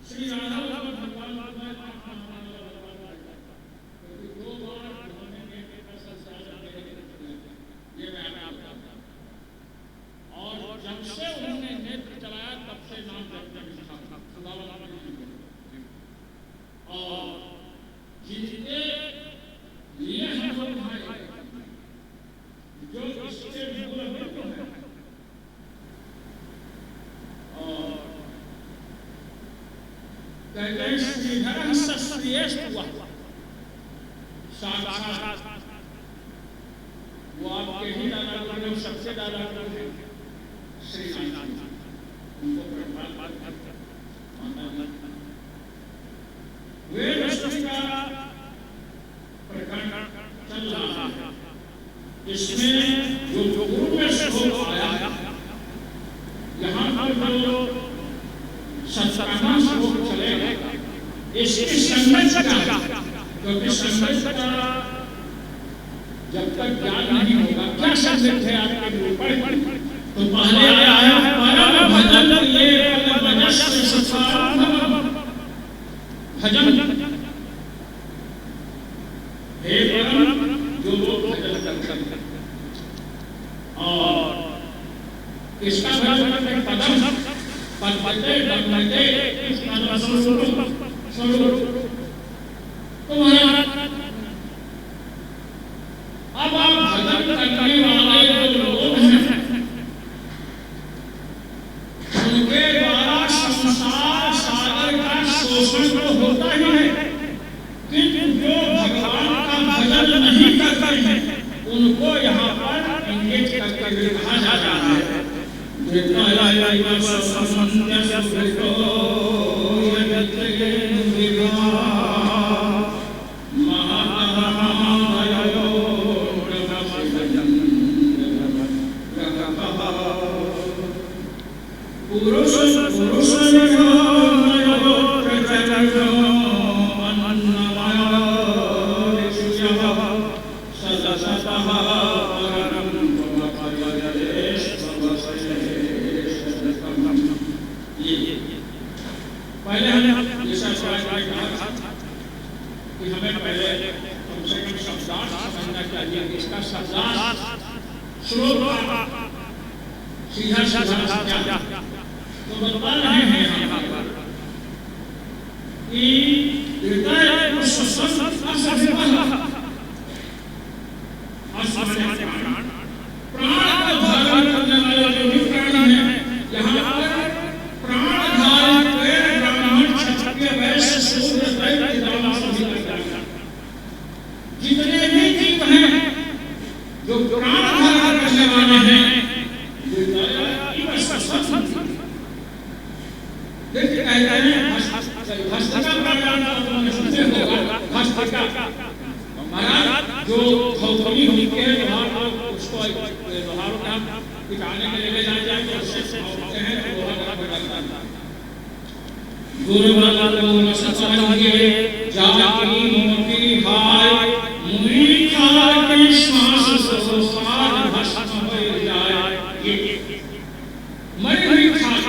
श्री राधा भगवान दो बार उन्होंने ये मैं आपको और जब से उन्होंने नेत्र चलाया तब से नाम जपना और जिसके लिए हम लोग भाई जो इसके मूल है और कहते हैं श्रीधर श्रेष्ठ हुआ साक्षात वो आपके ही दादा लोग सबसे ज्यादा श्री उनको वेद का प्रकरण चल रहा है। इसमें जो गुरु में श्लोक आया यहाँ पर जो सत्संग श्लोक चलेगा इसकी संरचना क्योंकि संरचना जब तक ज्ञान नहीं होगा क्या संदेश है आपके ऊपर तो पहले आया है परम भजन ये भजन हे परम जो लोग भजन करते हैं और इसका भजन पदम पदमते दमते कृष्ण स्वरूप तो अब आप भजन करने वाले जो लोग हैं उनके द्वारा संसार सागर का शोषण तो होता ही है किंतु जो भगवान का भजन नहीं करते हैं उनको यहाँ पर इंगित करके कहा जा रहा है। पहले हम जैसा कहा कि हमें पहले कम से कम शब्दार्थ समझना चाहिए। इसका शब्दार्थ श्लोक सीधा सीधा क्या तो बता रहे हैं यहाँ पर कि हृदय प्राण धारण करने वाले जो भी प्राणी हैं यहाँ पर प्राण धारण ब्राह्मण क्षत्रिय वैश्य शूद्र दैत्य दानव सभी करते जितने भी जीव हैं जो प्राण धारण करने वाले हैं देखिए कहते हैं हस्तिका महाराज जो खौफनी होते हैं लोहार उसको लोहारों का पिटाने के लिए जाए जाए उससे होते हैं तो लोहार का लगता गुरु वाला सत्संगे जाकी मूर्ति हाय मुनि का की सांस संसार भस्म हो जाए ये मरी हुई खाक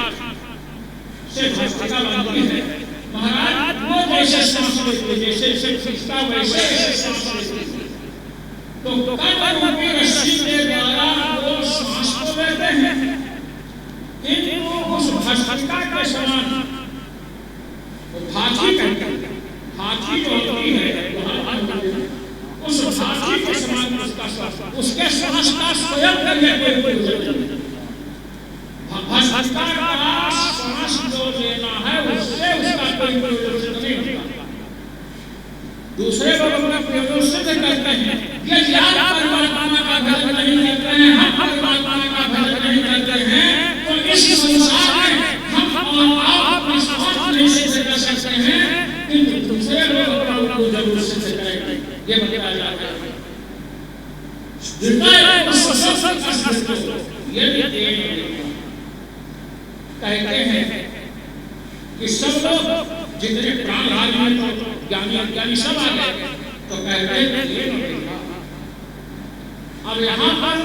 से हस्तिका बनती है महाराज वो जैसे सांस लेते जैसे शिक्षा वैसे सांस लेते तो कर्म रूपी रस्सी के द्वारा वो सांस को लेते हैं किंतु उस हस्तिका के समान हाथी हाथी जो होती है उस हाथी के समान उसके सांस का स्वयं करने हस्तिका का सांस जो लेना है उससे उसका कोई प्रयोजन नहीं होता। दूसरे लोग अपना प्रयोजन से करते हैं यदि आप परमात्मा का भजन नहीं करते हैं हम परमात्मा का भजन नहीं करते हैं तो इस संसार में हम आप विश्वास नहीं से कर सकते हैं किंतु दूसरे लोग अपना जरूर से करेंगे ये बताया जाता है। कहते हैं कि सब लोग जितने प्राण आदमी ज्ञानी अज्ञानी सब आ गए तो कहते हैं अब यहाँ पर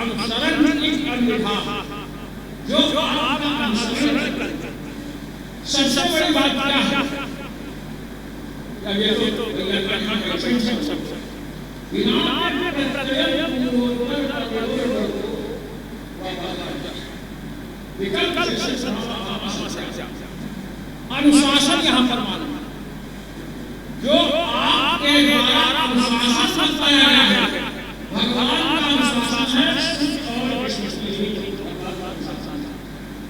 अनुसरण की अनुधा जो आपका अनुसरण करते हैं। सबसे बड़ी बात क्या है? ये तो अनुशासन यहाँ पर मानो, जो आपके द्वारा अनुशासन बताया गया है, भगवान का अनुशासन है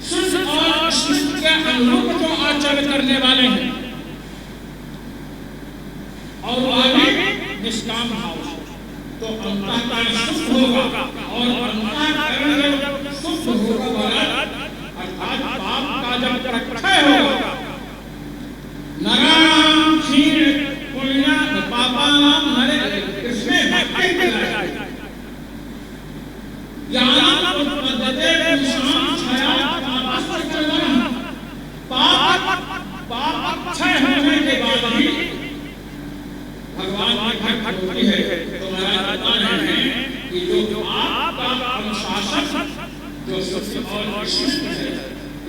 शुद्ध और शुद्ध के अनुरूप जो आचरण करने वाले हैं, और आगे निष्काम भाव, तो अंतःकरण शुद्ध होगा, और अंतःकरण जब शुद्ध होगा अर्थात पाप का जब प्रक्षय होगा, नराणाम क्षीण पुण्य पापानाम नरे इसमें भक्ति लगाई ज्ञानाम उत्पद्यते पुंसां क्षयात् पापाश्चर्यम्। पाप क्षय होने के बाद ही भगवान की भक्ति होती है। तो महाराज बता रहे हैं कि जो आपका अनुशासन जो शुद्ध और शिष्ट है,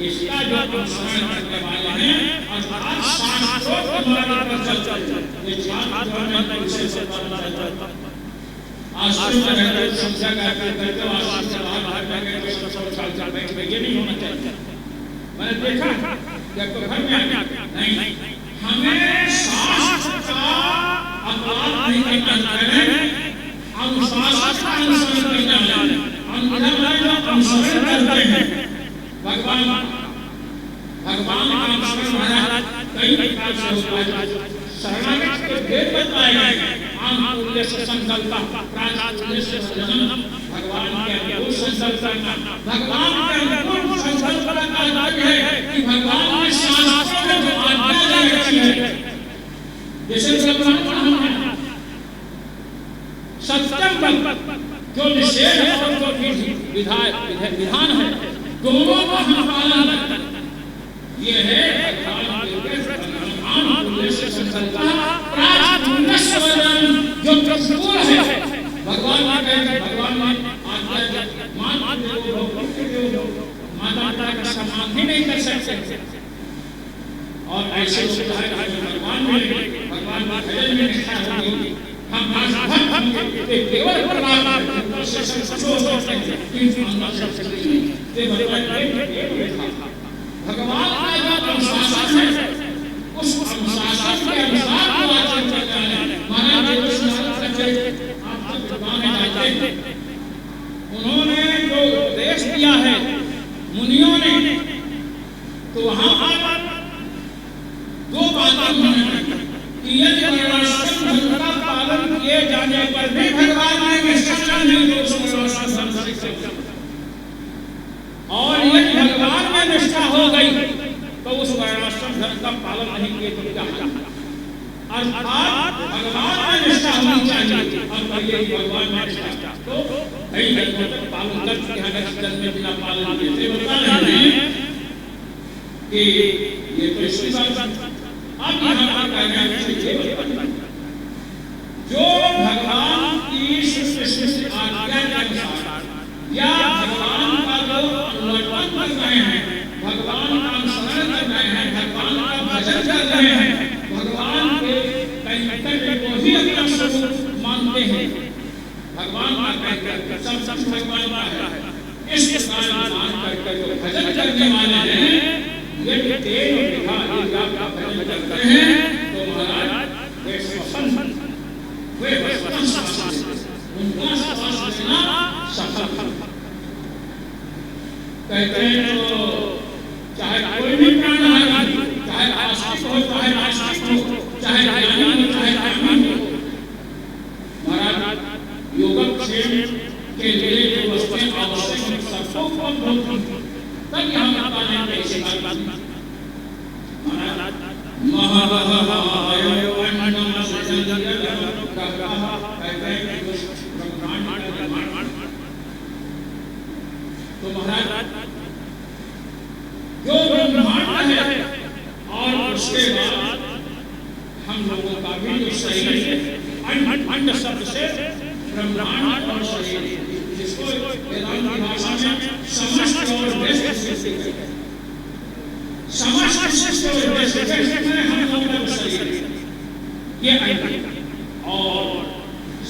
इसका जो अनुसरण करने वाले हैं, अर्थात शास्त्रों के द्वारा पर चलते हैं, ये छात्र में विशेष बात है। आश्रम में रहते समझा करते करते आश्रम से बाहर गए तो सब चाल बैठ गए, ये नहीं होना चाहिए। मैंने देखा जब तो घर में आ गया नहीं, हमें शास्त्र का अपराध नहीं करना है, अनुशासन का अनुसरण करना है। अनुसरण करते हैं भगवान का अनुसरण महाराज कई प्रकार से होता है। शरणागत के भेद बताए गए, आम पुण्य से संकल्प, प्राण पुण्य से जन्म, भगवान के अनुकूल संकल्प करना। भगवान के अनुकूल संकल्प का अर्थ है कि भगवान ने शास्त्रों में जो आज्ञा रखी है, जैसे सत्यम बल जो निषेध और जो विधान है, दोनों का हम पालन करते हैं। ये है भगवान के पुण्य से संकल्प, प्राण पुण्य से जन्म जो प्रतिकूल है। भगवान ने आज्ञा माता पिता का सम्मान भी नहीं कर सकते, और ऐसे भगवान भजन में निष्ठा होगी, हम केवल से भगवान का जो अनुशासन है, उस अनुशासन के अनुसार आचरण करना है। महाराज उन्होंने जो उपदेश दिया है मुनियों ने, तो वहां दो बातें उन्होंने कि यदि वर्णाश्रम धर्म का पालन किए जाने पर भी भगवान ने निष्ठा नहीं, और यदि भगवान में निष्ठा हो गई तो उस वर्णाश्रम धर्म का पालन नहीं किए तो क्या होगा? अर्थात भगवान में निष्ठा होनी चाहिए। और कहिए भगवान में निष्ठा तो कई जन्मों तक पालन कर चुके हैं, जन्म में बिना पालन किए बता रहे हैं कि ये तो इसकी बात। अब यहाँ पर जो भगवान की शिष्य आज्ञा के अनुसार या भगवान का जो अनुवर्तन कर रहे हैं, भगवान का अनुसरण कर रहे हैं, भगवान का भजन कर रहे हैं, भगवान के कैंकर को ही अपना स्वरूप मानते हैं, भगवान का कैंकर सब भगवान का है, इस प्रकार मान करके जो भजन करने वाले हैं, ये तेल लिखा का भजन करते हैं, तो महाराज वे स्वसंत उनका श्वास लेना सफल। कहते हैं तो चाहे कोई भी प्राण है, चाहे आस्तिक हो, चाहे नास्तिक हो, चाहे ज्ञानी हो, चाहे अज्ञानी हो, महाराज योगक्षेम के लिए जो वस्तुएं आवश्यक हैं सबको उपलब्ध होती हैं। तब यहाँ बताने के ऐसी बात महाराज तो महाराज जो ब्रह्मांड है, और उसके बाद हम लोगों का भी जो शरीर है, अंड शब्द से ब्रह्मांड और शरीर जिसको वेदांत की भाषा में समस्त और बेस्ट सृष्टि कहते हैं। समस्त सृष्टि और बेस्ट सृष्टि में हम लोग का शरीर ये आएगा और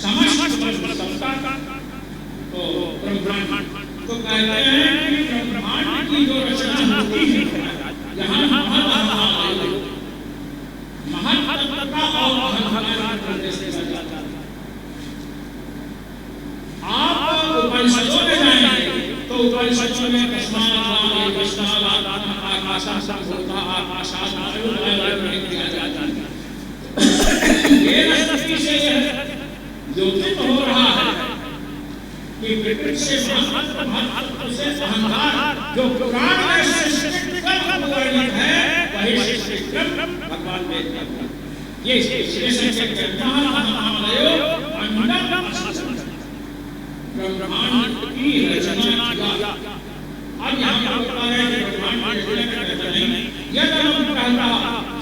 समस्त सबका तो ब्रह्मांड तो कहते हैं कि ब्रह्मांड की जो रचना होती है यहाँ महात्मा और अहंकार प्रदेश जाता है। आप उपनिषदों में जाएंगे तो उपनिषदों में योजित हो रहा है कि प्रकृति से महत्व से अहंकार जो पुराण में सृष्टिक्रम वर्णित है वही सृष्टिक्रम भगवान में ये ब्रह्मांड की रचना किया। अब यहाँ बता रहे हैं कि ब्रह्मांड की रचना करते नहीं यह तो कहता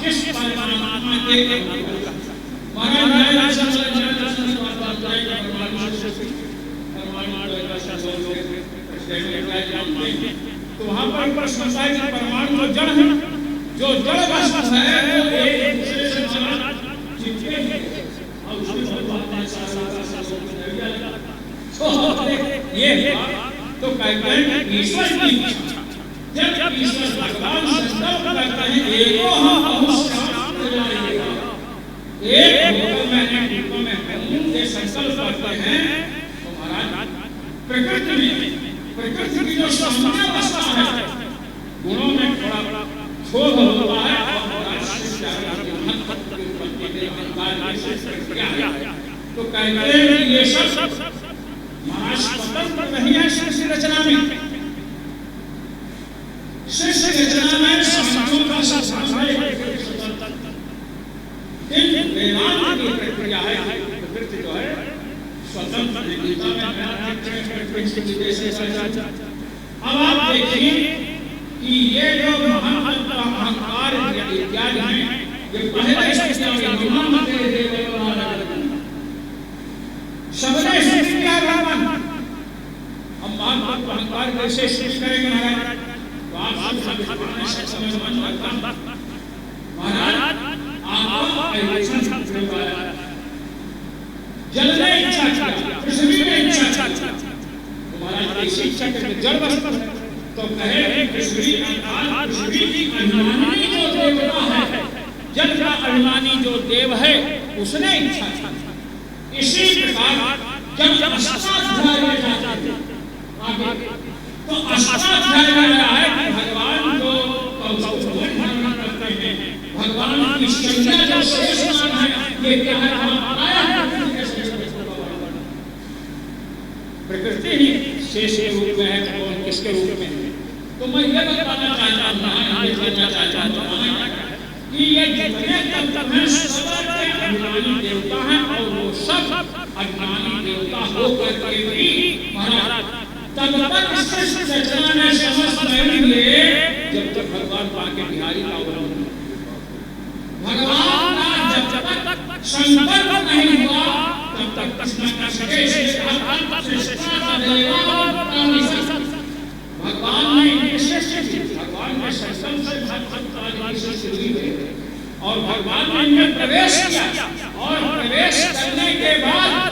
जिस परमात्मा के महाराज तो वहाँ पर प्रश्न है कि परमाणु जो जड़ है जो जड़ वस्तु है वो एक दूसरे से चिपके हैं और उसमें बहुत ये तो कहते हैं ईश्वर की इच्छा जब ईश्वर भगवान संकल्प करते हैं एको हम बहुश्याम प्रजाएगा एक रूप में ये संकल्प करते हैं तो महाराज प्रकृति की जो सामान्य अवस्था है गुणों में थोड़ा क्षोभ होता है तो कहते हैं कि ये सब महाराज स्वतंत्र नहीं है सृष्टि रचना में। सृष्टि रचना में संतों का वेदांत की प्रक्रिया है प्रकृति जो है स्वतंत्र। अब आप देखिए कि ये जो अहंकार इत्यादि हैं ये पहले सबने किया भगवान। हम बात अहंकार कैसे सृष्टि करेंगे महाराज तो आप महाराज जल ने इच्छा किया पृथ्वी ने इच्छा किया तो महाराज ऐसी इच्छा करके जड़ वस्तु तो कहे पृथ्वी की अभिमानी जो देवता है जल का अभिमानी जो देव है उसने इच्छा की। इसी प्रकार जब अष्टाध्याय जाते आगे तो अष्टाध्याय में है कि भगवान जो करते हैं भगवान की संज्ञा जो शेष नाम है ये क्या है प्रकृति ही शेष के रूप में है कौन किसके रूप में है। तो मैं ये बताना चाहता हूँ कि ये जितने तत्व हैं सब अभिमानी देवता हैं और वो सब अभिमानी देवता होकर के भी महाराज तब तक सृष्टि रचना में समस्त नहीं हुए जब तक भगवान पाके बिहारी का अवलंबन भगवान का जब तक संकल्प नहीं हुआ तब तक कृष्ण का भगवान ने भगवान ने सृष्टि और भगवान ने इनमें प्रवेश किया और प्रवेश करने के बाद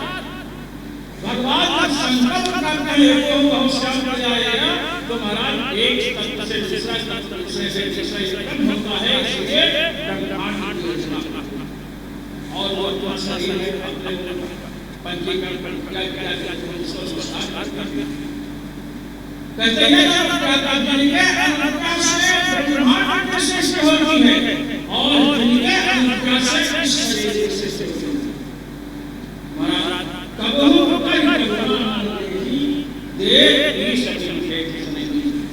भगवान का संकल्प करते हैं वो बहुश्याम हो जाएगा तो महाराज एक तत्व से दूसरा तत्व दूसरे से तीसरा उत्पन्न होता है इसलिए ब्रह्मांड की रचना और वो तो शरीर है अपने पंचीकरण क्या कहते हैं ब्रह्मांड की सृष्टि होती है और उनके अनुग्रह से शरीर सृष्टि होती है। महाराज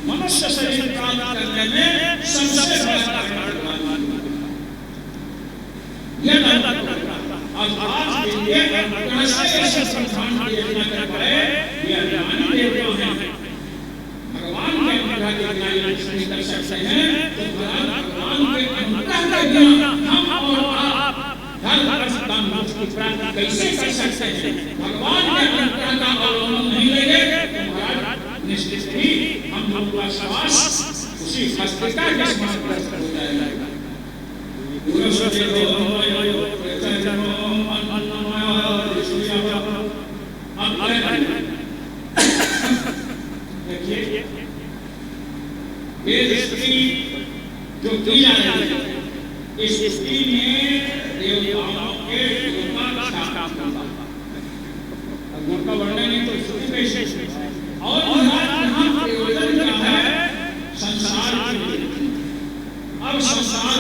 मनुष्य शरीर प्राप्त करने में सबसे बड़ा कारण यह आज ये कैसे संस्थान की योजना कर पाए ये अभिमानी देवता हैं भगवान के अनुग्रह के बिना ये नहीं कर सकते हैं। तो भगवान के अनुग्रह के बिना हम और आप धर्म की प्राप्ति कैसे कर सकते हैं। भगवान के अनुग्रह का अवलंबन नहीं लेंगे श्वास उसी भस्त्रिका के समान ग्रस्त हो जाएगा। पूरा सोचे लो देखिए वेद स्तुति जो की जा रही है, इस स्तुति में देवताओं के गुणों का छाप होगा। गुण का वर्णन नहीं तो स्तुति में विशेष और यहाँ प्रयोजन क्या है? संसार के लिए। अब संसार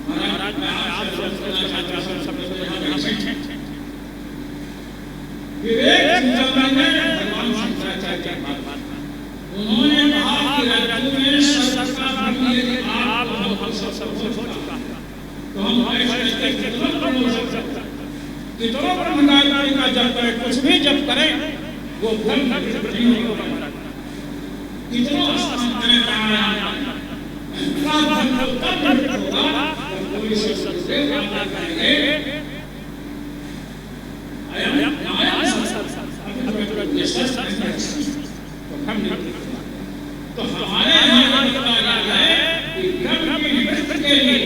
महाराज मैं आपसे बताना चाहता हूं, सब यहाँ बैठे विवेक चिंतन में भगवान शंकराचार्य की बात, उन्होंने कहा कि रज्जु में सर्प का भ्रम यदि आप हम सब हो चुका है तो हम ऐसे कितना ब्रह्म हो सकता है, कितना ब्रह्म गायत्री का जप करें, कुछ भी जप करें वो ब्रह्म नहीं होगा। कितना स्नान करें प्राणायाम का ब्रह्म तब होगा जब कोई सत्संग प्रार्थना करेंगे अयम तो हमारे यहाँ बताया है कि ब्रह्म की निवृत्ति के लिए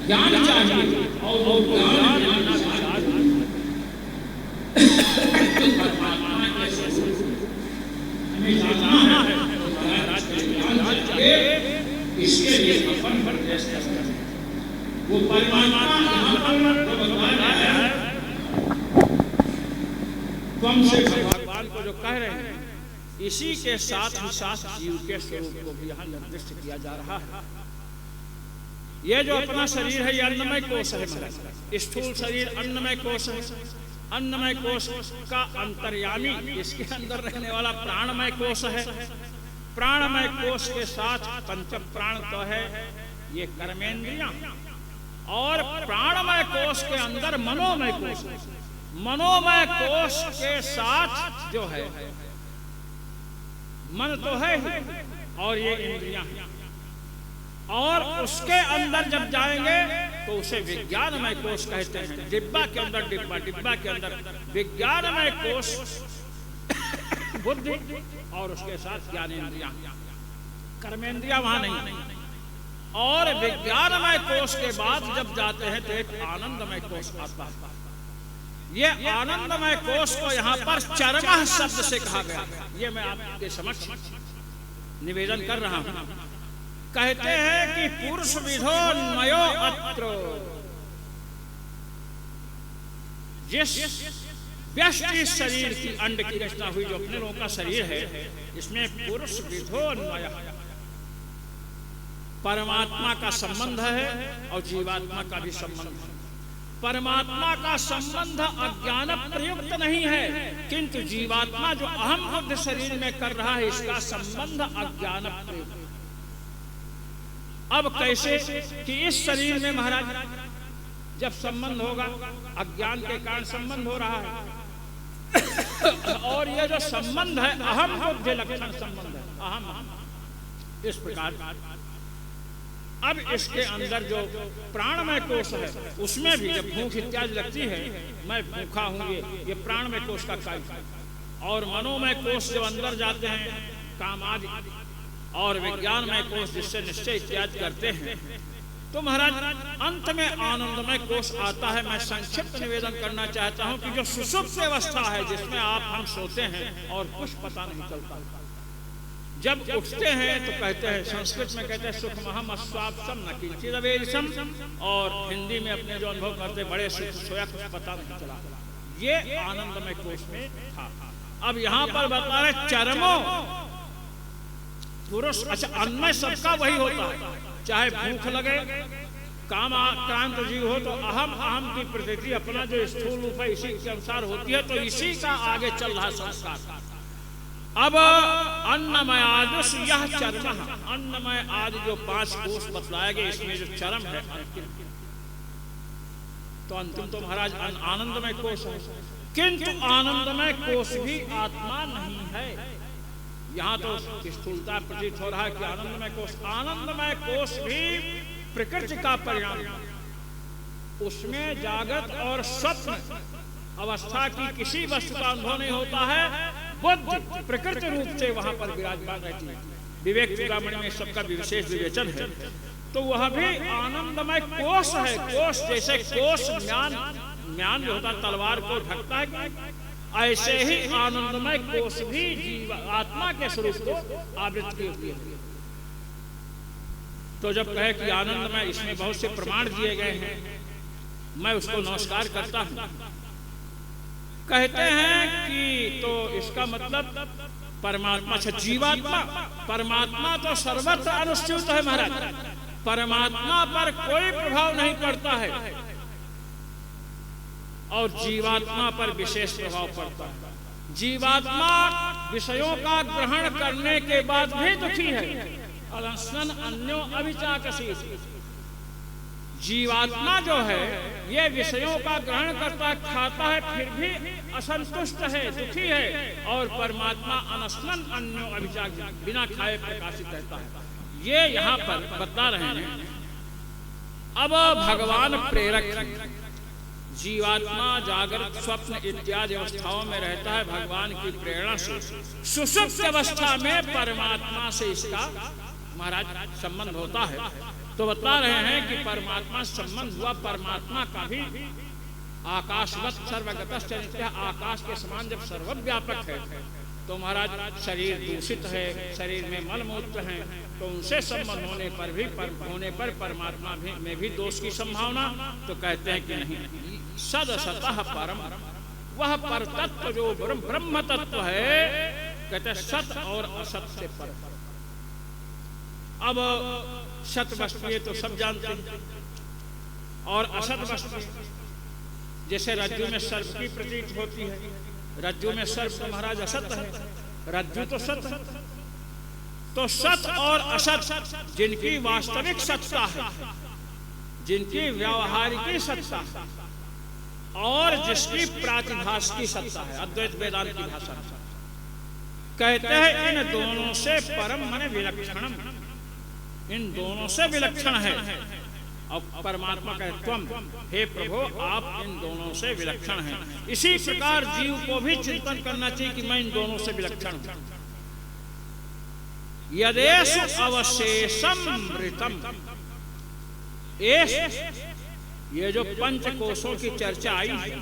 ज्ञान चाहिए और वो ज्ञान परमात्मा के स्वरूप हमें जानना है। इसके लिए अपन प्रयास करें। वो परमात्मा यहाँ पर बताया है तुम से भगवान को जो कह रहे हैं, इसी के साथ ही साथ जीव के स्वरूप को भी यहाँ निर्दिष्ट किया जा रहा है। ये जो अपना शरीर है ये अन्नमय कोश है। स्थूल शरीर अन्नमय कोश है। अन्नमय कोश का अंतर्यामी इसके अंदर रहने वाला प्राणमय कोश है। प्राणमय कोश के साथ पंच प्राण तो है ये कर्मेंद्रियां, और प्राणमय कोश के अंदर मनोमय कोश है। मनोमय कोश के साथ जो है मन तो है ही और ये इंद्रियां हैं, और उसके अंदर जब जाएंगे तो उसे विज्ञानमय कोश कहते हैं। डिब्बा के अंदर डिब्बा, डिब्बा के अंदर विज्ञानमय कोश बुद्धि और उसके साथ ज्ञानेंद्रियां, कर्मेंद्रियां वहां नहीं। और विज्ञानमय कोश के बाद जब जाते हैं तो एक आनंदमय कोश आता है। ये आनंदमय कोश को यहाँ पर चरमः शब्द से कहा गया। ये मैं आपके समक्ष निवेदन कर रहा हूं। कहते हैं कि पुरुष विधो नयो अत्र, जिस व्यष्टि शरीर की अंड की रचना हुई, जो अपने लोगों का शरीर है, इसमें पुरुष विधो नय परमात्मा का संबंध है और जीवात्मा का भी संबंध है। परमात्मा का संबंध अज्ञान प्रयुक्त नहीं है, किंतु जीवात्मा जो अहम बुद्ध शरीर में कर रहा है इसका संबंध अज्ञान प्रयुक्त। अब कैसे कि इस शरीर में महाराज जब संबंध होगा, अज्ञान के कारण संबंध हो रहा है, और ये जो संबंध है अहम बुद्ध लक्षण संबंध है, अहम इस प्रकार। अब इसके अंदर जो प्राणमय कोश है उसमें भी जब भूख इत्यादि लगती है, मैं भूखा हूँ, ये प्राणमय कोश का कार्य है। और मनोमय कोश जो अंदर जाते हैं काम आदि, और विज्ञानमय कोश जिससे निश्चय इत्यादि करते हैं। तो महाराज अंत में आनंदमय कोश आता है। मैं संक्षिप्त निवेदन करना चाहता हूँ कि जो सुषुप्त अवस्था है जिसमें आप हम सोते हैं और कुछ पता नहीं चलता, जब उठते हैं तो कहते हैं, संस्कृत में कहते हैं सुखमहम अस्वाप्सम न किंचिद अवेदिशम, और हिंदी में अपने जो अनुभव करते बड़े सुख सोया, कुछ पता नहीं चला। ये आनंदमय कोश में था। अब यहाँ पर बता रहे चरमो पुरुष। अच्छा, अन्य सबका वही होता है, चाहे भूख लगे, काम क्रांत जीव हो, तो अहम अहम की प्रकृति अपना जो स्थूल रूप है इसी के अनुसार होती है, तो इसी का आगे चल रहा संस्कार। अब अन्नमय आदि यह चरम, अन्नमय आदि जो 5 कोष बतलाए गए, इसमें जो चरम है अंतिम, तो अंतिम तो महाराज आनंदमय कोष है। किंतु आनंदमय कोष भी आत्मा नहीं है। यहाँ तो स्थूलता प्रतीत हो रहा है कि आनंदमय कोष भी प्रकृति का परिणाम है। उसमें जागृत और स्वप्न अवस्था की किसी वस्तु का अनुभव नहीं होता है। बुद्धि प्रकृति रूप से वहां पर विराजमान रहती है। विवेक चूड़ामणि में सबका विशेष विवेचन है। तो वह भी आनंदमय कोश है। कोश जैसे कोश ज्ञान जो होता तलवार को ढकता है, ऐसे ही आनंदमय कोश भी जीव आत्मा के स्वरूप को आवृत की होती है। तो जब कहे कि आनंदमय, इसमें बहुत से प्रमाण दिए गए हैं, मैं उसको नमस्कार करता हूं। कहते हैं कि तो इसका मतलब परमात्मा से जीवात्मा, परमात्मा तो सर्वत्र अनुस्यूत है महाराज, परमात्मा पर कोई प्रभाव नहीं पड़ता है और जीवात्मा पर विशेष प्रभाव पड़ता है। जीवात्मा विषयों का ग्रहण करने के बाद भी दुखी है। अलसन अन्यो अविचाकसी, जीवात्मा जो है ये विषयों का ग्रहण करता है, खाता है, फिर भी असंतुष्ट है, दुखी है। और परमात्मा अनशन अन्यो अभिचाक, बिना खाए प्रकाशित रहता है। ये यहाँ पर बता रहे हैं। अब भगवान प्रेरक, जीवात्मा जागृत स्वप्न इत्यादि अवस्थाओं में रहता है भगवान की प्रेरणा से। सुषुप्त अवस्था में परमात्मा से इसका महाराज संबंध होता है। तो बता रहे हैं कि परमात्मा संबंध हुआ। परमात्मा का भी आकाशवत सर्वगतश्च नित्यः, आकाश के समान जब सर्वव्यापक है तो महाराज शरीर दूषित है, शरीर में मल मूत्र है, तो उनसे संबंध होने पर परमात्मा में भी दोष की संभावना। तो कहते हैं कि नहीं, सद सतः परम, वह पर तत्व जो ब्रह्म तत्व है, कहते हैं सत और असत से पर। अब सत वस्तुएं तो सब जानते हैं और असत वस्तु जैसे रज्जु में सर्प की प्रतीत होती है, रज्जु में सर्प तो महाराज असत है, रज्जु तो सत है। तो सत और असत जिनकी वास्तविक सत्ता है, जिनकी व्यावहारिक सत्ता है और जिसकी प्रातिभास की सत्ता है, अद्वैत वेदांत की भाषा, कहते हैं इन दोनों से परम माने विलक्षणम, इन दोनों से विलक्षण है। और परमात्मा कहे त्वम, हे प्रभु आप इन दोनों से विलक्षण हैं। इसी प्रकार जीव को भी चिंतन करना चाहिए कि मैं इन दोनों से विलक्षण हूं। यदेषु अवशेषम मृतम, ये जो पंच कोशों की चर्चा आई है,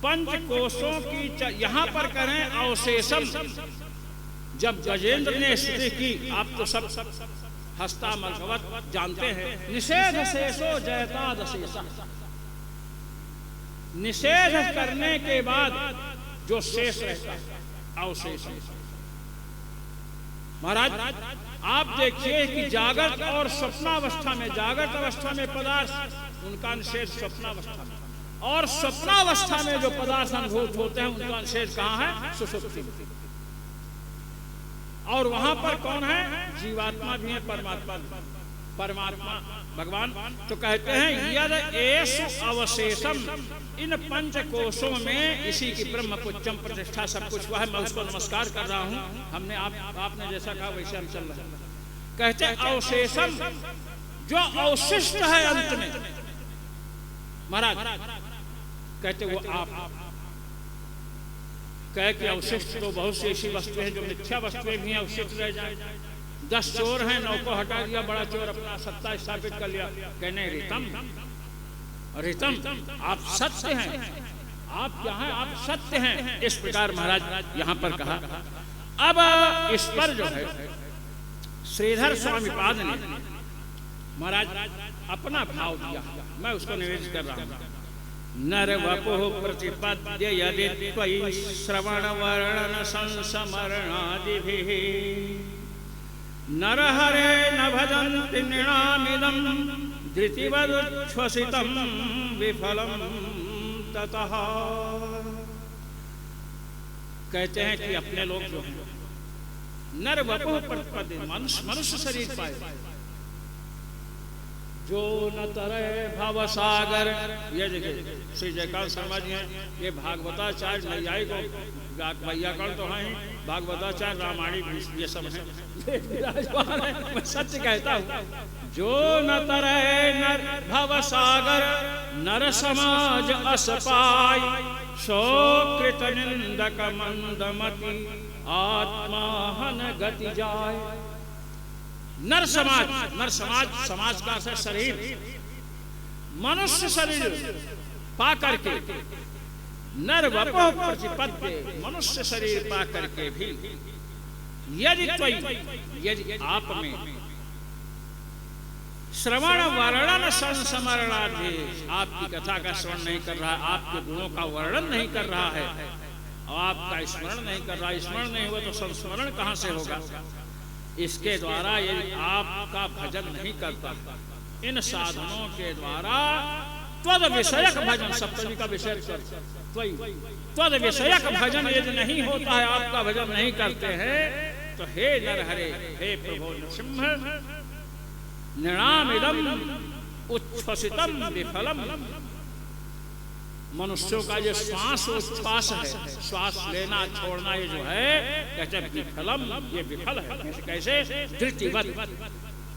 पंच कोशों की यहाँ पर करें अवशेषम। जब गजेंद्र ने स्तुति की, आप तो सब हस्तामलकवत जानते हैं, निषेध शेषो जयता दशेषा, निषेध करने के बाद जो शेष रहता है अवशेष। महाराज आप देखिए कि जागृत और स्वप्नावस्था में, जागृत अवस्था में पदार्थ उनका निषेध स्वप्नावस्था में, और स्वप्नावस्था में जो पदार्थ अनुभूत होते हैं उनका निषेध कहाँ है? सुषुप्ति में। और वहां पर कौन है? जीवात्मा भी है, परमात्मा भी, परमात्मा भगवान। तो कहते हैं यद एषु अवशेषम, इन पंच कोशों में इसी की ब्रह्म पुच्छम प्रतिष्ठा सब कुछ हुआ है। मैं उसको नमस्कार कर रहा हूं। हमने आपने जैसा कहा वैसे हम चल रहे हैं। कहते हैं अवशेषम, जो अवशिष्ट है अंत में महाराज, कहते वो आप कहे कि अवशिष्ट तो बहुत सी ऐसी वस्तुएं हैं जो मिथ्या वस्तुएं भी हैं, अवशिष्ट रह जाए। 10 चोर हैं, 9 को हटा दिया, बड़ा चोर अपना सत्ता स्थापित कर लिया। कहने रितम, रितम आप सत्य हैं, आप क्या हैं? आप सत्य हैं। इस प्रकार महाराज यहाँ पर कहा। अब इस पर जो है श्रीधर स्वामी पाद ने महाराज अपना भाव दिया, मैं उसको निवेदित कर रहा हूँ। नर वपुः प्रतिपद्य यदि त्वयि श्रवण वर्णन संस्मरणादिभिः, नरहरे न भजन्ति नृणामिदं धृतिवदुच्छ्वसितं विफलं ततः। कहते हैं कि अपने लोग जो हैं नर वपुः प्रतिपद्य, मनुष्य शरीर पाए, जो न तरे भव सागर। ये देखिए श्री जयकांत शर्मा जी हैं, ये भागवताचार्य नैयायिक को वैयाकरण तो हैं, भागवताचार्य रामायणी ये सब हैं, मैं सत्य कहता हूँ। जो न तरे नर भव सागर, नर समाज अस पाय, शोकृत निंदक मंदमति आत्माहन गति जाय। नर समाज समाज का है शरीर, मनुष्य शरीर पा करके नर वपुः प्रतिपद्य, मनुष्य शरीर पा करके भी यदि आप में श्रवण वर्णन संस्मरणादेश, आपकी कथा का श्रवण नहीं कर रहा है, आपके गुणों का वर्णन नहीं कर रहा है और आपका स्मरण नहीं कर रहा, स्मरण नहीं हुआ तो संस्मरण कहां से होगा। इसके द्वारा यदि आपका भजन नहीं करता, इन साधनों के द्वारा त्वद विषयक भजन, सप्तमी का विषय त्वद विषयक भजन यदि नहीं होता है, आपका भजन नहीं करते हैं, तो हे नरहरे, हे प्रभो नृसिंह, नृणामिदम उच्छ्वसितम विफलम। मनुष्यों का जो श्वास उच्छ्वास है, श्वास लेना छोड़ना, ये जो है कहते हैं विफलम, ये विफल है। कैसे? धृतिवत,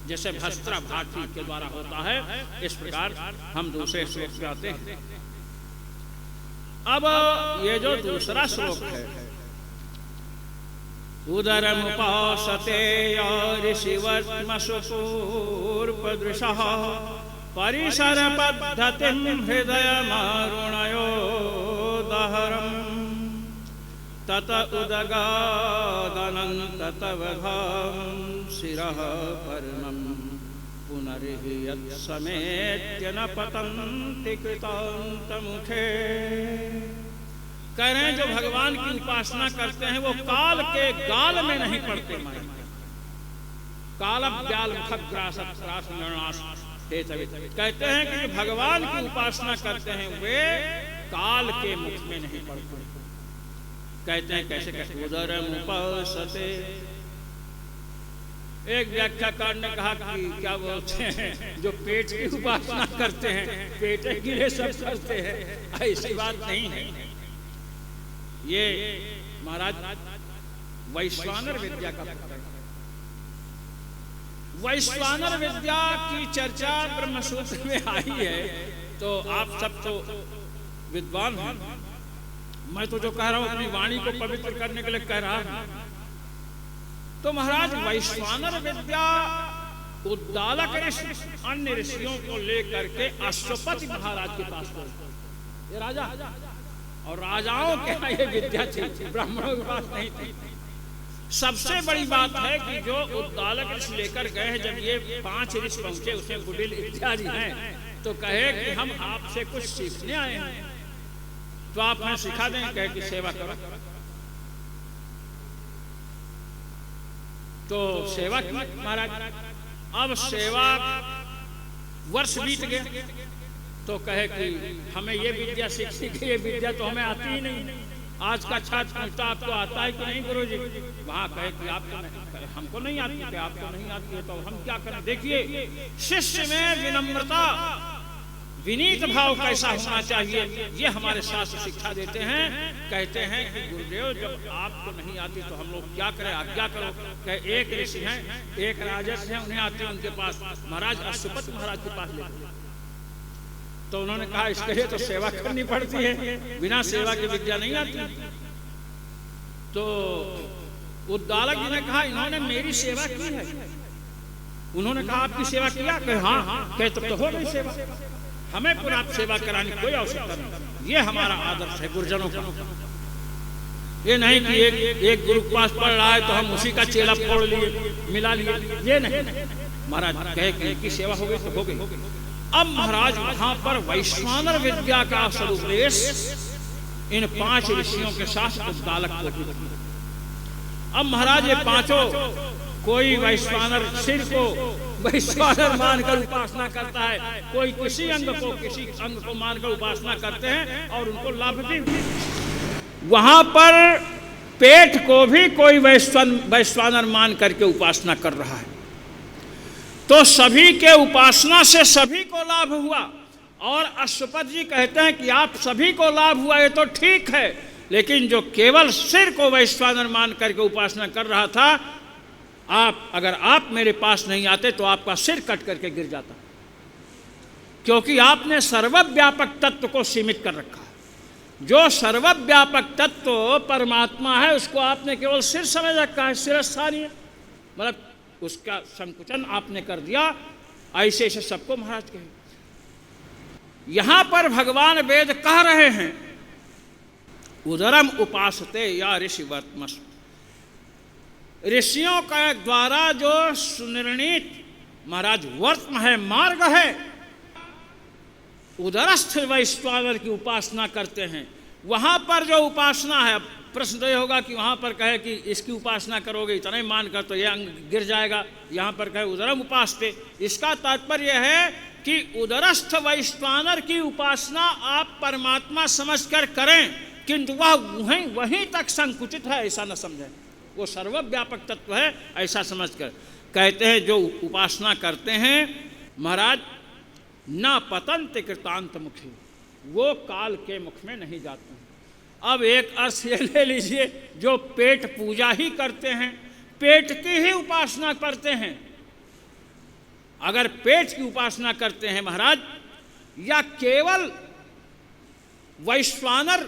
जैसे भस्त्रा भाटी के द्वारा होता है, इस प्रकार हम दूसरे श्लोक में आते हैं। अब ये जो दूसरा श्लोक है, उदरमुपासते ऋषिवर्त्मसु पूर्वदृशः परिसर पद्धतिं हृदयमारुणयो दहरम् तत उदगादनन्ततवधां शिरः परमं पुनर्हि यत्समेत्य न पतन्ति कृतान्तमुखे। कह रहे हैं जो भगवान की उपासना करते हैं वो काल के गाल में नहीं पड़ते। कहते हैं कि भगवान की उपासना करते हैं वे काल के मुख में नहीं पड़ते। कहते हैं कैसे? कैसे? उदरमुपासते, एक व्याख्याकार ने कहा कि क्या बोलते हैं, जो पेट की उपासना करते हैं, पेट के लिए सब करते हैं, ऐसी बात नहीं है। ये महाराज वैश्वानर विद्या का पत्र है। वैश्वानर विद्या की चर्चा ब्रह्मसूत्र में आई है, तो आप सब तो विद्वान हैं, मैं तो जो कह रहा हूं अपनी वाणी को पवित्र करने के लिए कह रहा हूं। तो महाराज वैश्वानर विद्या उद्दालक ऋषि अन्य ऋषियों को लेकर के अश्वपति महाराज के पास गए। ये राजा और राजाओं के यहाँ ये विद्या थी, ब्राह्मणों के पास नहीं थी। सबसे बड़ी बात है कि जो उद्दालक ऋषि लेकर गए हैं, जब ये 5 ऋषि पहुंचे, उसमें गुडिल इत्यादि हैं, तो कहे कि हम आपसे कुछ सीखने आए हैं, तो आप हमें सिखा दें। कहे कि सेवा करो। तो सेवा की महाराज। अब सेवा वर्ष बीत गए, तो कहे कि हमें ये विद्या सीखनी है, ये विद्या तो हमें आती ही नहीं। आज का छात्र पूछता आपको आता है कि नहीं गुरुजी? वहां कहे कि आपको नहीं, हमको नहीं आती है, आपको नहीं आती है, तो हम क्या करें? देखिए, शिष्य में विनम्रता, विनीत भाव कैसा होना चाहिए, ये हमारे शास्त्र शिक्षा देते हैं। कहते हैं कि गुरुदेव जब आपको नहीं आती तो हम लोग क्या करें, आज्ञा करो। कहे एक ऋषि हैं, एक राजर्षि हैं, उन्हें आते हैं, उनके पास महाराज अश्वपति महाराज के पास ले। तो उन्होंने कहा इसके लिए तो सेवा करनी पड़ती है, बिना सेवा की विद्या नहीं आती। तो उद्दालक जी ने कहा इन्होंने मेरी सेवा की है। उन्होंने कहा आपकी सेवा किया? कहे हाँ। कहे तब तो हो गई सेवा, हमें पुनः सेवा कराने की कोई आवश्यकता नहीं। ये हमारा आदर्श है गुरुजनों का। ये नहीं कि एक गुरु के पास पढ़ रहा है तो हम उसी का चेला फोड़ लिए, मिला लिए, ये नहीं। महाराज कहे कि इनकी सेवा हो गई तो हो गई। अब महाराज वहां पर वैश्वानर विद्या का स्वरूपदेश इन 5 ऋषियों के साथ उद्दालक को। अब महाराज ये पांचों, कोई वैश्वानर सिर को वैश्वानर मानकर उपासना करता है, कोई किसी अंग को मानकर उपासना करते हैं और उनको लाभ भी। वहां पर पेट को भी कोई वैश्वानर मान करके उपासना कर रहा है, तो सभी के उपासना से सभी को लाभ हुआ। और अश्वपति जी कहते हैं कि आप सभी को लाभ हुआ, ये तो ठीक है, लेकिन जो केवल सिर को वैश्वानर मान करके उपासना कर रहा था, अगर आप मेरे पास नहीं आते तो आपका सिर कट करके गिर जाता, क्योंकि आपने सर्वव्यापक तत्व को सीमित कर रखा है। जो सर्वव्यापक तत्व परमात्मा है उसको आपने केवल सिर समझ रखा है, सिरस्थानीय, मतलब उसका संकुचन आपने कर दिया। ऐसे ऐसे सबको महाराज कहे। यहां पर भगवान वेद कह रहे हैं उदरम उपासते या ऋषि वर्तमस, ऋषियों के द्वारा जो सुनिर्णित महाराज वर्तम है, मार्ग है, उदरस्थ वैश्वानर की उपासना करते हैं। वहां पर जो उपासना है, प्रश्न तो ये होगा कि वहां पर कहे कि इसकी उपासना करोगे इतना ही मानकर तो ये अंग गिर जाएगा, यहां पर कहे उदरम उपासते, इसका तात्पर्य है कि उदरस्थ वैश्वानर की उपासना आप परमात्मा समझकर करें, किंतु वह वहीं तक संकुचित है ऐसा न समझें, वो सर्वव्यापक तत्व है ऐसा समझकर। कहते हैं जो उपासना करते हैं महाराज न पतंत कृतांत मुखी, वो काल के मुख में नहीं जाते हैं। अब एक अर्थ ये ले लीजिए, जो पेट पूजा ही करते हैं, पेट की ही उपासना करते हैं, अगर पेट की उपासना करते हैं महाराज, या केवल वैश्वानर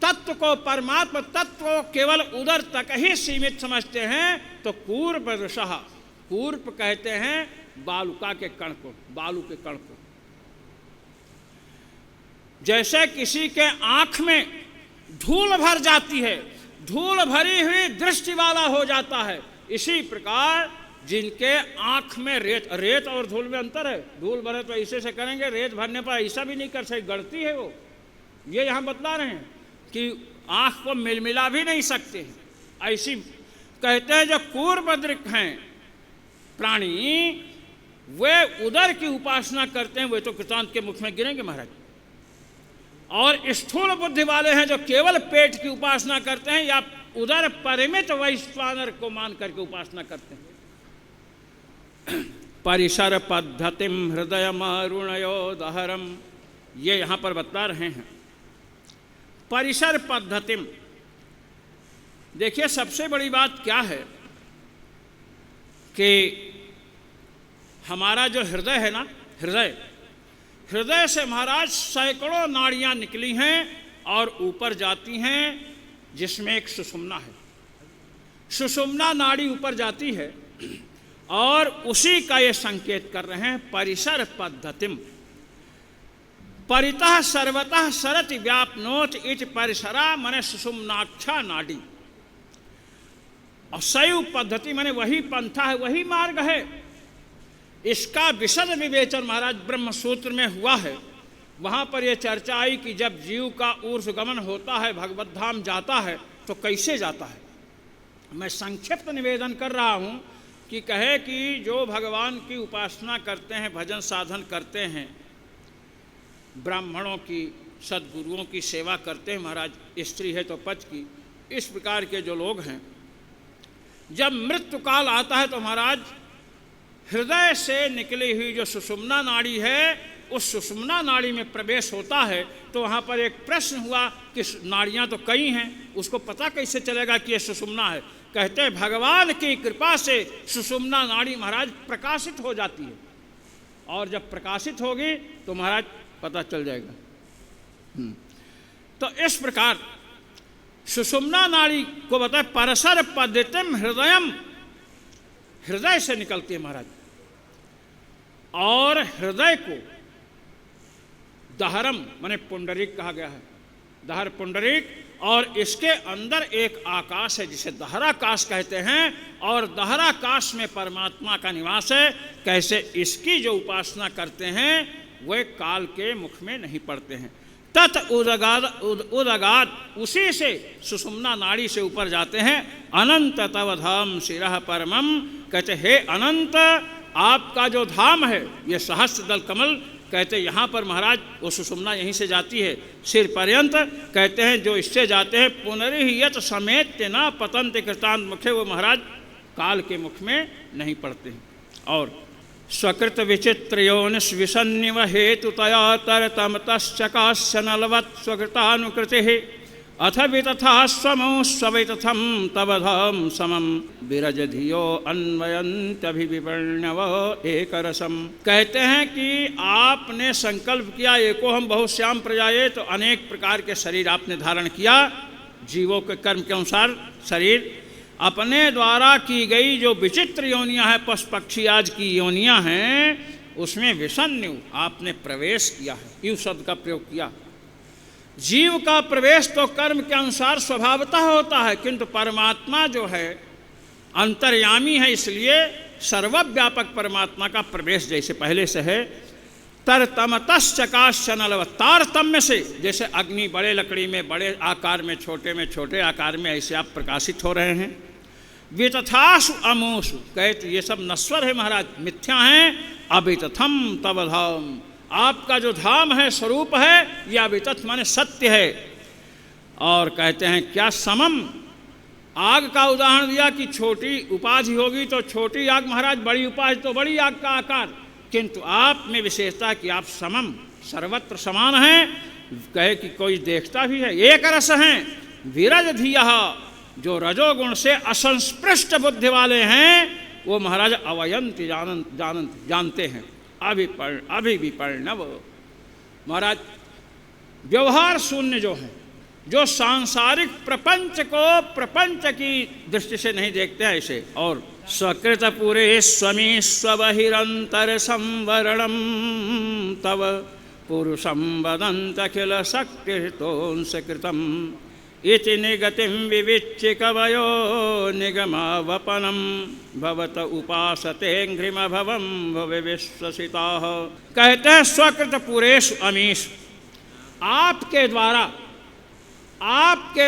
तत्व को, परमात्मा तत्व को केवल उदर तक ही सीमित समझते हैं, तो कूर्प ऋषः, कूर्प कहते हैं बालुका के कण को, बालू के कण को। जैसे किसी के आंख में धूल भर जाती है, धूल भरी हुई दृष्टि वाला हो जाता है, इसी प्रकार जिनके आंख में रेत और धूल में अंतर है, धूल भरे तो ऐसे से करेंगे, रेत भरने पर ऐसा भी नहीं कर सकते, गड़ती है वो, ये यहाँ बतला रहे हैं कि आंख को मिलमिला भी नहीं सकते हैं। ऐसी कहते हैं जो कूर्मदृक् हैं प्राणी, वे उदर की उपासना करते हैं, वे तो कृतांत के मुख में गिरेंगे महाराज। और स्थूल बुद्धि वाले हैं जो केवल पेट की उपासना करते हैं या उदर परिमित वैश्वानर को मान करके उपासना करते हैं। परिसर पद्धतिम हृदय मारुणयो दहरम, ये यहाँ पर बता रहे हैं परिसर पद्धतिम। देखिए सबसे बड़ी बात क्या है कि हमारा जो हृदय है ना, हृदय से महाराज सैकड़ों नाड़ियां निकली हैं और ऊपर जाती हैं, जिसमें एक सुषुम्ना है। सुषुम्ना नाड़ी ऊपर जाती है और उसी का ये संकेत कर रहे हैं परिसर पद्धतिम। परितः सर्वतः सरति व्यापनोत इति परिसरा माने सुषुम्नाक्षा नाड़ी, और शैव पद्धति माने वही पंथा है, वही मार्ग है। इसका विशद विवेचन महाराज ब्रह्म सूत्र में हुआ है। वहाँ पर यह चर्चा आई कि जब जीव का ऊर्ध्वगमन होता है, भगवत धाम जाता है, तो कैसे जाता है। मैं संक्षिप्त निवेदन कर रहा हूँ कि कहे कि जो भगवान की उपासना करते हैं, भजन साधन करते हैं, ब्राह्मणों की, सद्गुरुओं की सेवा करते हैं महाराज, स्त्री है तो पच की, इस प्रकार के जो लोग हैं, जब मृत्यु काल आता है तो महाराज हृदय से निकली हुई जो सुषुम्ना नाड़ी है, उस सुषुम्ना नाड़ी में प्रवेश होता है। तो वहाँ पर एक प्रश्न हुआ कि नाड़ियाँ तो कई हैं, उसको पता कैसे चलेगा कि ये सुषुम्ना है। कहते हैं भगवान की कृपा से सुषुम्ना नाड़ी महाराज प्रकाशित हो जाती है, और जब प्रकाशित होगी तो महाराज पता चल जाएगा। तो इस प्रकार सुषुम्ना नाड़ी को बताए परसर पद्धतिम हृदयम, हृदय से निकलती है महाराज, और हृदय को दहरम माने पुंडरीक कहा गया है, दहर पुंडरीक, और इसके अंदर एक आकाश है जिसे दहराकाश कहते हैं, और दहराकाश में परमात्मा का निवास है। कैसे इसकी जो उपासना करते हैं वे काल के मुख में नहीं पड़ते हैं। तत् उदगाद, उसी से सुषुम्ना नाड़ी से ऊपर जाते हैं। अनंत तव धाम शिरः परमम, कहते हे अनंत, आपका जो धाम है ये सहस्त्र दल कमल, कहते यहाँ पर महाराज वो सुषुम्ना यहीं से जाती है सिर पर्यंत। कहते हैं जो इससे जाते हैं पुनरियत समेत न पतंत कृतांत मुखे, वो महाराज काल के मुख में नहीं पड़ते हैं। और स्वकृत विचित्र योनिस विसन्निव हेतुतया तरतम तश्चकाश्य नलवत् स्वकृतानुकृति अथ वितथा स्वमो स्ववितथम तवधम समम विरज धियो अन्वयंत्यभिविपर्णव एक रसम। कहते हैं कि आपने संकल्प किया एको हम बहुश्याम प्रजाए, तो अनेक प्रकार के शरीर आपने धारण किया। जीवों के कर्म के अनुसार शरीर अपने द्वारा की गई जो विचित्र योनियां हैं, पशु पक्षी आज की योनियां हैं, उसमें विषन्यु आपने प्रवेश किया है। यू शब्द का प्रयोग किया। जीव का प्रवेश तो कर्म के अनुसार स्वभावतः होता है, किंतु परमात्मा जो है अंतर्यामी है, इसलिए सर्वव्यापक परमात्मा का प्रवेश जैसे पहले से है। तरतमतश्चकाशनलव, तारतम्य से, जैसे अग्नि बड़े लकड़ी में बड़े आकार में छोटे आकार में ऐसे आप प्रकाशित हो रहे हैं। वितथासु अमोसु, कहे तो ये सब नश्वर है महाराज, मिथ्या हैं। अवितथम तव धाम, आपका जो धाम है, स्वरूप है, यह अवितथ माने सत्य है। और कहते हैं क्या समम, आग का उदाहरण दिया कि छोटी उपाधि होगी तो छोटी आग महाराज, बड़ी उपाधि तो बड़ी आग का आकार, किंतु आप में विशेषता कि आप समम, सर्वत्र समान हैं। कहे कि कोई देखता भी है। एक रस हैं विरज धिया, जो रजोगुण से असंस्पृष्ट बुद्धि वाले हैं, वो महाराज अवयंति जानते हैं। अभिविपर्णव, महाराज व्यवहार शून्य जो है, जो सांसारिक प्रपंच को प्रपंच की दृष्टि से नहीं देखते हैं ऐसे। और स्वकृत पूरे स्वमी स्वबहिरंतर संवरणम तव पुरुषम वदंत अखिल शक्तितोंसकृतम इति निगतिम विविच्य कवयो निगमावपनम भवत उपासते घ्रिम भवम भवे विश्वसिताः। कहते हैं स्वकृत पुरेश अमीश, आपके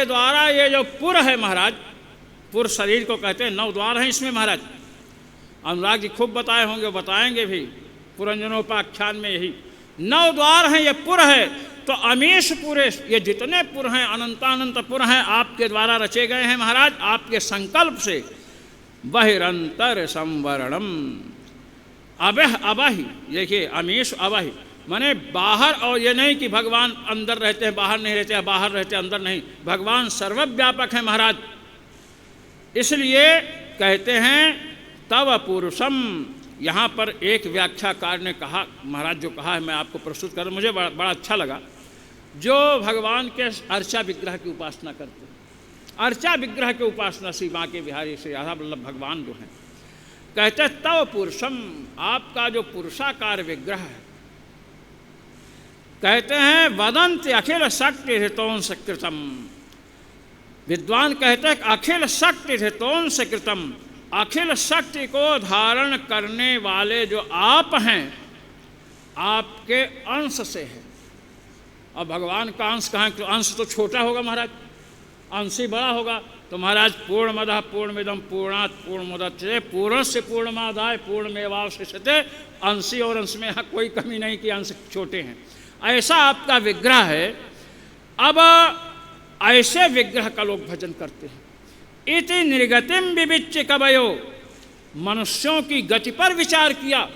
द्वारा ये जो पुर है महाराज, पुर शरीर को कहते हैं, 9 द्वार हैं इसमें महाराज। अनुराग जी खूब बताए होंगे, बताएंगे भी पुरंजनोपाख्यान में, यही 9 द्वार हैं, ये पुर है। तो अमीश पुरेश, ये जितने पुर हैं, अनंतानंत पुर हैं, आपके द्वारा रचे गए हैं महाराज, आपके संकल्प से। बहिरंतर संवरणम, अबह अबहि, देखिए अमीश अबहि माने बाहर, और ये नहीं कि भगवान अंदर रहते हैं बाहर नहीं रहते हैं, बाहर रहते हैं अंदर नहीं, भगवान सर्वव्यापक है महाराज। इसलिए कहते हैं तव पुरुषम। यहाँ पर एक व्याख्याकार ने कहा, महाराज जो कहा है मैं आपको प्रस्तुत कर, मुझे बड़ा अच्छा लगा। जो भगवान के अर्चा विग्रह की उपासना करते हैं, अर्चा विग्रह की उपासना श्री बांके बिहारी श्री राधा वल्लभ भगवान जो हैं, कहते हैं तव पुरुषम, आपका जो पुरुषाकार विग्रह है, कहते हैं वदंत अखिल शक्ति हृतोंस कृतम। विद्वान कहते हैं अखिल शक्ति हृतोंस कृतम, अखिल शक्ति को धारण करने वाले जो आप हैं, आपके अंश से है। अब भगवान का अंश कहाँ, तो अंश तो छोटा होगा महाराज, अंश ही बड़ा होगा। तो महाराज पूर्णमदः पूर्णमिदं पूर्णात् पूर्णमुदच्यते पूर्णस्य पूर्णमादाय पूर्णमेवावशिष्यते, अंशी और अंश में यहाँ कोई कमी नहीं कि अंश छोटे हैं, ऐसा आपका विग्रह है। अब ऐसे विग्रह का लोग भजन करते हैं। इति निर्गतिम विविच्य कवयो, मनुष्यों की गति पर विचार किया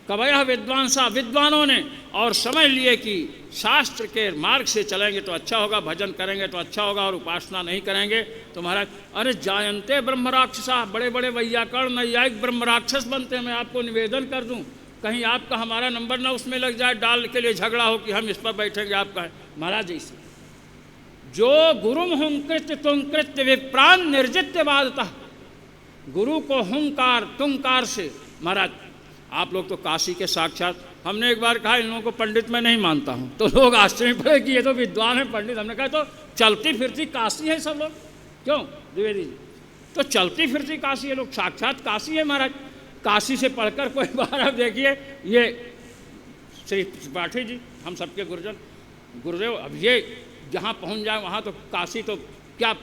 कवयः विद्वांसा, विद्वानों ने, और समझ लिए कि शास्त्र के मार्ग से चलेंगे तो अच्छा होगा, भजन करेंगे तो अच्छा होगा, और उपासना नहीं करेंगे तो महाराज अरे जायंते ब्रह्म राक्षसा, बड़े बड़े वैयाकरण नैयायिक ब्रह्म राक्षस बनते हैं। मैं आपको निवेदन कर दूं, कहीं आपका हमारा नंबर ना उसमें लग जाए, डाल के लिए झगड़ा हो कि हम इस पर बैठेंगे आपका है। महाराज ऐसे जो गुरुम हुंकृत्य तुंकृत्य विप्रान निर्जित्य बाधता, गुरु को हुंकार तुंकार से, महाराज आप लोग तो काशी के साक्षात, हमने एक बार कहा इन लोगों को पंडित मैं नहीं मानता हूँ, तो लोग आश्चर्य पड़े कि ये तो विद्वान है पंडित। हमने कहा तो चलती फिरती काशी है सब लोग, क्यों द्विवेदी जी, तो चलती फिरती काशी है, लोग साक्षात काशी है महाराज। काशी से पढ़कर कोई बार आप देखिए, ये श्री त्रिपाठी जी हम सबके गुरुजन गुरुदेव, अब ये जहाँ पहुँच जाए वहाँ तो काशी तो क्या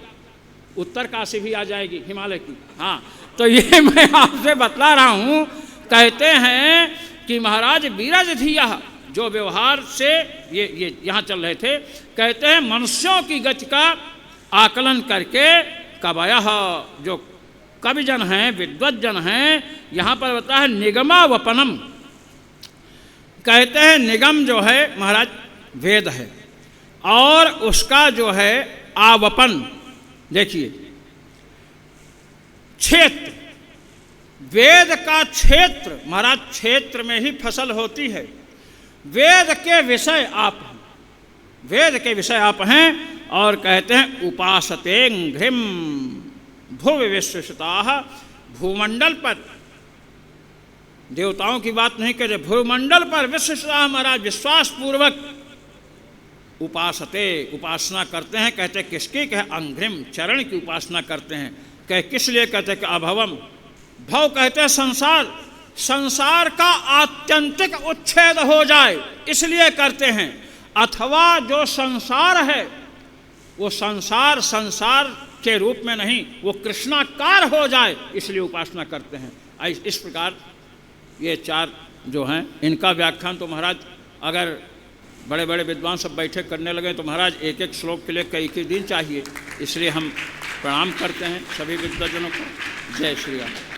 उत्तर काशी भी आ जाएगी हिमालय की। हाँ, तो ये मैं आपसे बतला रहा हूँ। कहते हैं कि महाराज बीरज धिया, जो व्यवहार से ये यहाँ चल रहे थे, कहते हैं मनुष्यों की गति का आकलन करके कवयः, जो कविजन हैं विद्वज्जन हैं, यहाँ पर बताया है निगमावपनम। कहते हैं निगम जो है महाराज वेद है, और उसका जो है आवपन। देखिए, क्षेत्र, वेद का क्षेत्र, महाराज क्षेत्र में ही फसल होती है। वेद के विषय आप हैं, वेद के विषय आप हैं। और कहते हैं उपासते घ्रिम भुव विश्वसुताः, भूमंडल पर, देवताओं की बात नहीं कर रहे, भूमंडल पर विश्वसुताः महाराज विश्वास पूर्वक उपासते, उपासना करते हैं। कहते हैं किसकी? कहे अंघ्रिम, चरण की उपासना करते हैं। कहे किस लिए? कहते हैं कि अभवम, भव कहते हैं संसार, संसार का आत्यंतिक उच्छेद हो जाए इसलिए करते हैं। अथवा जो संसार है वो संसार संसार के रूप में नहीं, वो कृष्णाकार हो जाए इसलिए उपासना करते हैं। इस प्रकार ये चार जो हैं इनका व्याख्यान तो महाराज अगर बड़े बड़े विद्वान सब बैठे करने लगे तो महाराज एक एक श्लोक के लिए कई दिन चाहिए। इसलिए हम प्रणाम करते हैं सभी विद्वजनों को। जय श्री राम।